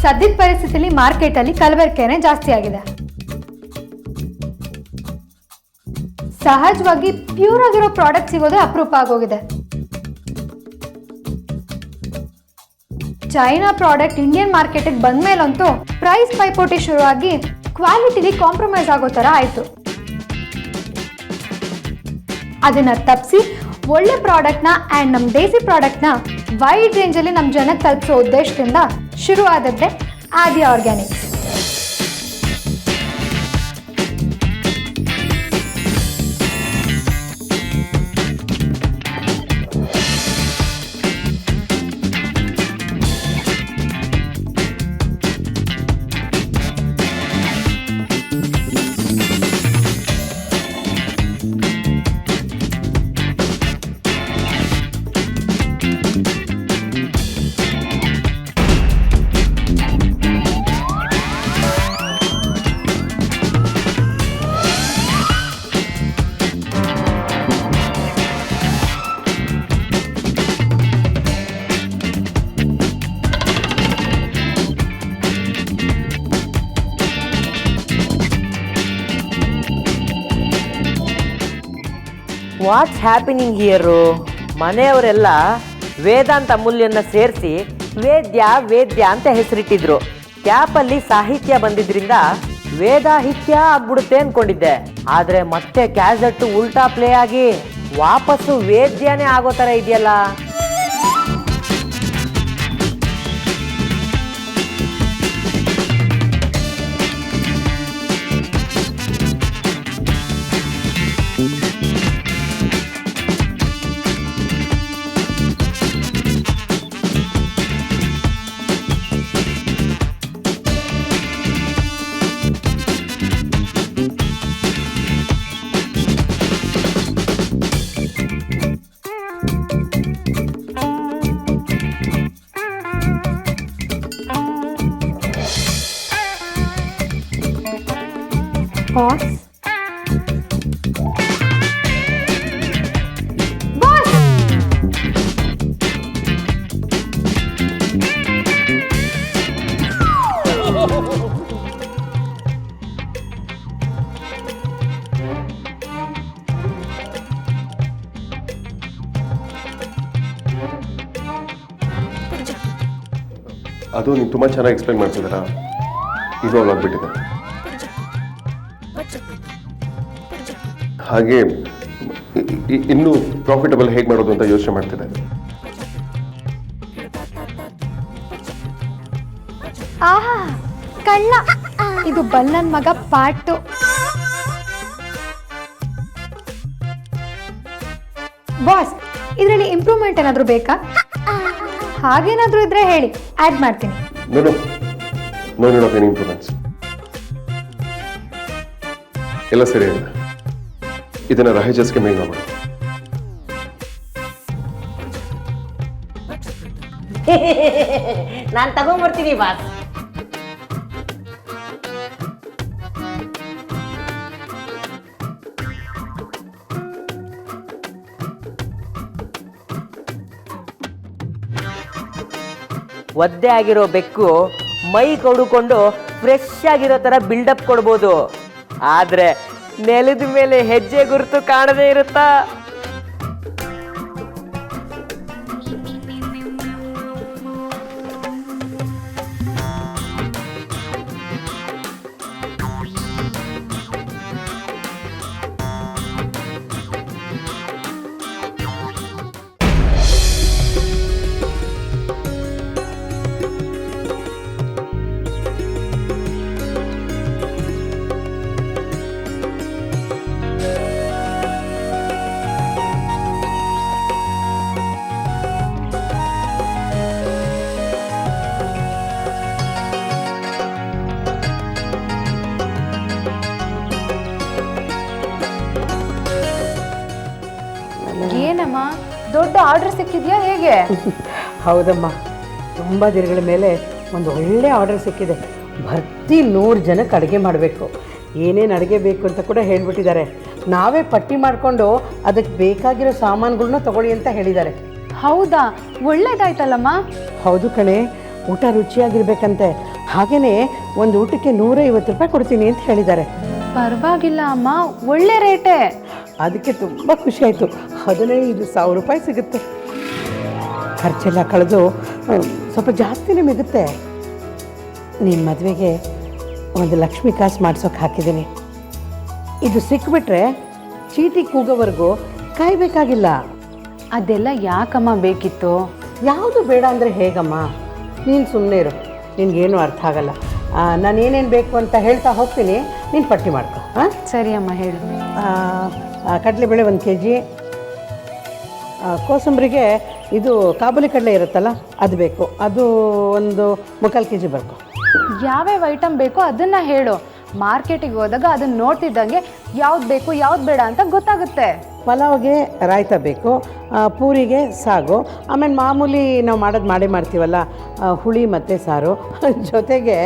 ಸದ್ಯದ ಪರಿಸ್ಥಿತಿಯಲ್ಲಿ ಮಾರ್ಕೆಟಲ್ಲಿ ಕಲಬೆರಕೆನೇ ಜಾಸ್ತಿ ಆಗಿದೆ. ಸಹಜವಾಗಿ ಪ್ಯೂರ್ ಆಗಿರೋ ಪ್ರಾಡಕ್ಟ್ ಸಿಗೋದೇ ಅಪರೂಪ ಆಗೋಗಿದೆ. ಚೈನಾ ಪ್ರಾಡಕ್ಟ್ ಇಂಡಿಯನ್ ಮಾರ್ಕೆಟಿಗೆ ಬಂದ ಮೇಲಂತೂ ಪ್ರೈಸ್ ಪೈಪೋಟಿ ಶುರುವಾಗಿ ಕ್ವಾಲಿಟಿಲಿ ಕಾಂಪ್ರಮೈಸ್ ಆಗೋ ಥರ ಆಯಿತು. ಅದನ್ನ ತಪ್ಪಿಸಿ ಒಳ್ಳೆ ಪ್ರಾಡಕ್ಟ್ನ ಆ್ಯಂಡ್ ನಮ್ಮ ದೇಸಿ ಪ್ರಾಡಕ್ಟ್ನ ವೈಡ್ ರೇಂಜಲ್ಲಿ ನಮ್ಮ ಜನಕ್ಕೆ ತಲುಪಿಸೋ ಉದ್ದೇಶದಿಂದ ಶುರುವಾದದ್ದೇ ಆದಿ ಆರ್ಗ್ಯಾನಿಕ್ಸ್. What's happening ಹಿಯರು? ಮನೆಯವರೆಲ್ಲ ವೇದಾಂತ ಅಮೂಲ್ಯನ ಸೇರಿಸಿ ವೇದ್ಯ ವೇದ್ಯ ಅಂತ ಹೆಸರಿಟ್ಟಿದ್ರು. ಕ್ಯಾಪಲ್ಲಿ ಸಾಹಿತ್ಯ ಬಂದಿದ್ರಿಂದ ವೇದಾಹಿತ್ಯ ಆಗ್ಬಿಡುತ್ತೆ ಅನ್ಕೊಂಡಿದ್ದೆ. ಆದ್ರೆ ಮತ್ತೆ ಕ್ಯಾಸೆಟ್ ಉಲ್ಟಾ ಪ್ಲೇ ಆಗಿ ವಾಪಸ್ಸು ವೇದ್ಯನೇ ಆಗೋ ಥರ ಇದೆಯಲ್ಲ. ಬಾಸ್ ಅದು ನೀವು ತುಂಬ ಚೆನ್ನಾಗಿ ಎಕ್ಸ್ಪ್ಲೈನ್ ಮಾಡ್ತಿದ್ದೀರಾ, ಇವಾಲ್ವ್ ಆಗಿಬಿಟ್ಟಿದೆ. ಹಾಗೆ ಇನ್ನೂ ಪ್ರಾಫಿಟಬಲ್ ಹೇಗೆ ಮಾಡೋದು ಅಂತ ಯೋಚನೆ ಮಾಡ್ತಿದ್ದೆ. ಆಹಾ ಕಳ್ಳ, ಇದು ಬಲ್ಲನ್ ಮಗ ಪಾಟು. ಬಾಸ್, ಇದರಲ್ಲಿ ಇಂಪ್ರೂವ್ಮೆಂಟ್ ಏನಾದರೂ ಬೇಕಾ? ಹಾಗೇನಾದರೂ ಇದ್ರೆ ಹೇಳಿ, ಆ್ಯಡ್ ಮಾಡ್ತೀನಿ. ನೋ ಇಂಪ್ರೂವ್ಮೆಂಟ್ಸ್ ಎಲ್ಲ ಸರಿ ಇಲ್ಲ. ಇದನ್ನ ರಹೇಜಸ್ಗೆ ಮೇಲ್ ಮಾಡೋಣ. ನಾನು ತಗೊಂಡ್ಬರ್ತೀನಿ ಬಾಸ್. ಒದ್ದೆ ಆಗಿರೋ ಬೆಕ್ಕು ಮೈ ಕೊಡುಕೊಂಡು ಫ್ರೆಶ್ ಆಗಿರೋ ಥರ ಬಿಲ್ಡಪ್ ಕೊಡ್ಬೋದು, ಆದರೆ ನೆಲದ ಮೇಲೆ ಹೆಜ್ಜೆ ಗುರುತು ಕಾಣದೇ ಇರುತ್ತಾ? ಏನಮ್ಮ, ದೊಡ್ಡ ಆರ್ಡರ್ ಸಿಕ್ಕಿದ್ಯಾ ಹೇಗೆ? ಹೌದಮ್ಮ, ತುಂಬ ದಿನಗಳ ಮೇಲೆ ಒಂದು ಒಳ್ಳೆ ಆರ್ಡರ್ ಸಿಕ್ಕಿದೆ. ಭರ್ತಿ 100 ಜನಕ್ಕೆ ಅಡುಗೆ ಮಾಡಬೇಕು. ಏನೇನು ಅಡುಗೆ ಬೇಕು ಅಂತ ಕೂಡ ಹೇಳಿಬಿಟ್ಟಿದ್ದಾರೆ. ನಾವೇ ಪಟ್ಟಿ ಮಾಡಿಕೊಂಡು ಅದಕ್ಕೆ ಬೇಕಾಗಿರೋ ಸಾಮಾನುಗಳನ್ನ ತಗೊಳ್ಳಿ ಅಂತ ಹೇಳಿದ್ದಾರೆ. ಹೌದಾ, ಒಳ್ಳೇದಾಯ್ತಲ್ಲಮ್ಮ. ಹೌದು ಕಣೆ, ಊಟ ರುಚಿಯಾಗಿರ್ಬೇಕಂತೆ. ಹಾಗೆಯೇ ಒಂದು ಊಟಕ್ಕೆ 150 ರೂಪಾಯಿ ಕೊಡ್ತೀನಿ ಅಂತ ಹೇಳಿದ್ದಾರೆ. ಪರವಾಗಿಲ್ಲ ಅಮ್ಮ, ಒಳ್ಳೆ ರೇಟೇ. ಅದಕ್ಕೆ ತುಂಬ ಖುಷಿ ಆಯಿತು. 15,000 ರೂಪಾಯಿ ಸಿಗುತ್ತೆ. ಖರ್ಚೆಲ್ಲ ಕಳೆದು ಸ್ವಲ್ಪ ಜಾಸ್ತಿನೇ ಮಿಗುತ್ತೆ. ನಿನ್ನ ಮದುವೆಗೆ ಒಂದು ಲಕ್ಷ್ಮಿ ಕಾಸು ಮಾಡ್ಸೋಕೆ ಹಾಕಿದ್ದೀನಿ. ಇದು ಸಿಕ್ಬಿಟ್ರೆ ಚೀಟಿ ಕೂಗೋವರೆಗೂ ಕಾಯಬೇಕಾಗಿಲ್ಲ. ಅದೆಲ್ಲ ಯಾಕಮ್ಮ ಬೇಕಿತ್ತು? ಯಾವುದು ಬೇಡ ಅಂದರೆ ಹೇಗಮ್ಮ? ನೀನು ಸುಮ್ಮನೆ ಇರು, ನಿನಗೇನು ಅರ್ಥ ಆಗಲ್ಲ. ನಾನು ಏನೇನು ಬೇಕು ಅಂತ ಹೇಳ್ತಾ ಹೋಗ್ತೀನಿ, ನೀನು ಪಟ್ಟಿ ಮಾಡ್ಕೊ. ಹಾಂ, ಸರಿ ಅಮ್ಮ, ಹೇಳು. ಕಡಲೆಬೇಳೆ 1 kg, ಕೋಸಂಬರಿಗೆ ಇದು ಕಾಬೂಲಿ ಕಡಲೆ ಇರುತ್ತಲ್ಲ ಅದು ಬೇಕು, ಅದು ಒಂದು 3/4 kg ಬರ್ಕೊ. ಯಾವ್ಯಾವ ಐಟಮ್ ಬೇಕೋ ಅದನ್ನು ಹೇಳು. ಮಾರ್ಕೆಟಿಗೆ ಹೋದಾಗ ಅದನ್ನು ನೋಡ್ತಿದ್ದಂಗೆ ಯಾವ್ದು ಬೇಕು ಯಾವ್ದು ಬೇಡ ಅಂತ ಗೊತ್ತಾಗುತ್ತೆ. ಪಲಾವ್ಗೆ ರಾಯ್ತ ಬೇಕು, ಪೂರಿಗೆ ಸಾಗು, ಆಮೇಲೆ ಮಾಮೂಲಿ ನಾವು ಮಾಡೇ ಮಾಡ್ತೀವಲ್ಲ ಹುಳಿ ಮತ್ತು ಸಾರು, ಜೊತೆಗೆ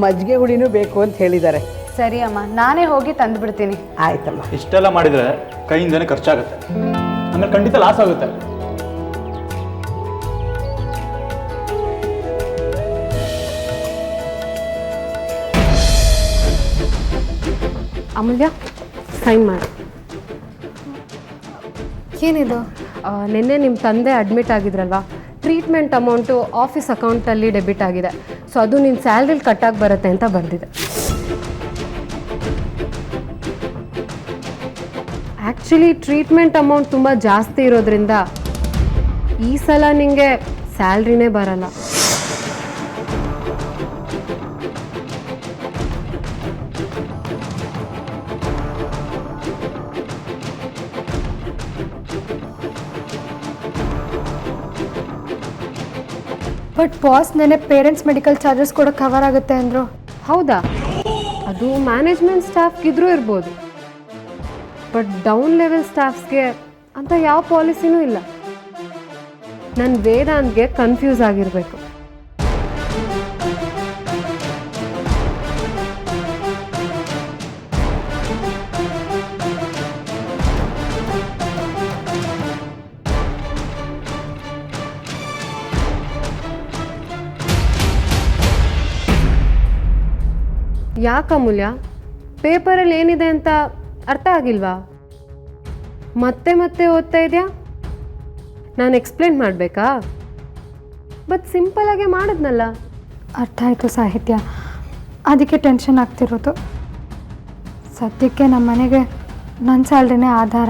ಮಜ್ಜಿಗೆ ಹುಳಿನೂ ಬೇಕು ಅಂತ ಹೇಳಿದ್ದಾರೆ. ಸರಿ ಅಮ್ಮ, ನಾನೇ ಹೋಗಿ ತಂದುಬಿಡ್ತೀನಿ. ಆಯ್ತಮ್ಮ. ಇಷ್ಟೆಲ್ಲ ಮಾಡಿದರೆ ಕೈಯಿಂದನೇ ಖರ್ಚಾಗುತ್ತೆ, ಆಮೇಲೆ ಖಂಡಿತ ಲಾಸ್ ಆಗುತ್ತೆ. ಅಮೂಲ್ಯ, ಸೈನ್ ಮಾಡಿ. ಏನಿದು? ನಿನ್ನೆ ನಿಮ್ಮ ತಂದೆ ಅಡ್ಮಿಟ್ ಆಗಿದ್ರಲ್ವಾ, ಟ್ರೀಟ್ಮೆಂಟ್ ಅಮೌಂಟು ಆಫೀಸ್ ಅಕೌಂಟಲ್ಲಿ ಡೆಬಿಟ್ ಆಗಿದೆ. ಸೊ ಅದು ನಿನ್ನ ಸ್ಯಾಲ್ರಿಲಿ ಕಟ್ಟಾಗಿ ಬರುತ್ತೆ ಅಂತ ಬಂದಿದೆ. ಆ್ಯಕ್ಚುಲಿ ಟ್ರೀಟ್ಮೆಂಟ್ ಅಮೌಂಟ್ ತುಂಬ ಜಾಸ್ತಿ ಇರೋದ್ರಿಂದ ಈ ಸಲ ನಿಮಗೆ ಸ್ಯಾಲ್ರಿನೇ ಬರಲ್ಲ. ಬಟ್ ಬಾಸ್ ನೆನೆ ಪೇರೆಂಟ್ಸ್ ಮೆಡಿಕಲ್ ಚಾರ್ಜಸ್ ಕೂಡ ಕವರ್ ಆಗುತ್ತೆ ಅಂದರು. ಹೌದಾ? ಅದು ಮ್ಯಾನೇಜ್ಮೆಂಟ್ ಸ್ಟಾಫ್ಗಿದ್ರೂ ಇರ್ಬೋದು, ಬಟ್ ಡೌನ್ ಲೆವೆಲ್ ಸ್ಟಾಫ್ಸ್ಗೆ ಅಂತ ಯಾವ ಪಾಲಿಸಿನೂ ಇಲ್ಲ. ನನ್ನ ವೇದಾಂತ್ಗೆ ಕನ್ಫ್ಯೂಸ್ ಆಗಿರಬೇಕು. ಯಾಕಮೂಲ್ಯ, ಪೇಪರಲ್ಲಿ ಏನಿದೆ ಅಂತ ಅರ್ಥ ಆಗಿಲ್ವಾ? ಮತ್ತೆ ಮತ್ತೆ ಓದ್ತಾ ಇದೆಯಾ? ನಾನು ಎಕ್ಸ್ಪ್ಲೇನ್ ಮಾಡಬೇಕಾ? ಬಟ್ ಸಿಂಪಲಾಗೆ ಮಾಡಿದ್ನಲ್ಲ. ಅರ್ಥ ಆಯಿತು ಸಾಹಿತ್ಯ, ಅದಕ್ಕೆ ಟೆನ್ಷನ್ ಆಗ್ತಿರೋದು. ಸದ್ಯಕ್ಕೆ ನಮ್ಮ ಮನೆಗೆ ನನ್ನ ಸ್ಯಾಲ್ರಿನೇ ಆಧಾರ.